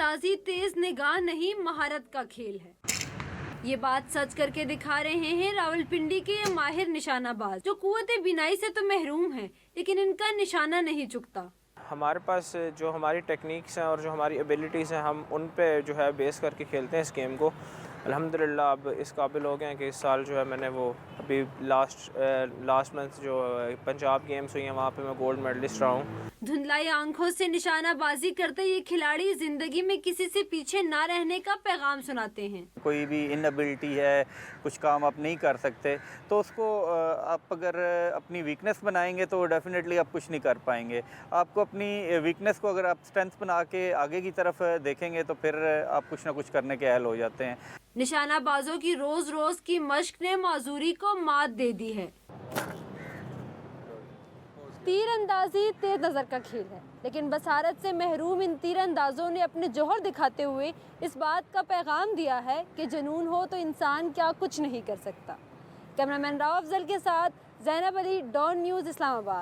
तीरंदाजी तेज निगाह नहीं, महारत का खेल है। ये बात सच करके दिखा रहे हैं रावलपिंडी के ये माहिर निशानाबाज, जो कुव्वते बिनाई से तो महरूम हैं, लेकिन इनका निशाना नहीं चुकता। हमारे पास जो हमारी टेक्निक्स हैं और जो हमारी एबिलिटीज़ हैं, हम उन पे जो है बेस करके खेलते हैं इस गेम को। अल्हम्दुलिल्लाह अब इस काबिल हो गए हैं कि इस साल जो है मैंने वो अभी लास्ट मंथ जो पंजाब गेम्स हुई हैं वहाँ पे मैं गोल्ड मेडलिस्ट रहा हूँ। धुंधलाई आंखों से निशानाबाजी करते ये खिलाड़ी जिंदगी में किसी से पीछे ना रहने का पैगाम सुनाते हैं। कोई भी इनएबिलिटी है, कुछ काम आप नहीं कर सकते, तो उसको आप अगर अपनी वीकनेस बनाएंगे तो डेफिनेटली आप कुछ नहीं कर पाएंगे। आपको अपनी वीकनेस को अगर आप स्ट्रेंथ बना के आगे की तरफ देखेंगे तो फिर आप कुछ ना कुछ करने के अहल हो जाते हैं। निशानाबाजों की रोज रोज की मश्क ने माजूरी को मात दे दी है। तीरंदाजी तेज नजर का खेल है, लेकिन बसारत से महरूम इन तीरंदाजों ने अपने जौहर दिखाते हुए इस बात का पैगाम दिया है कि जुनून हो तो इंसान क्या कुछ नहीं कर सकता। कैमरामैन राव अफजल के साथ ज़ैनब अली, डॉन न्यूज़, इस्लामाबाद।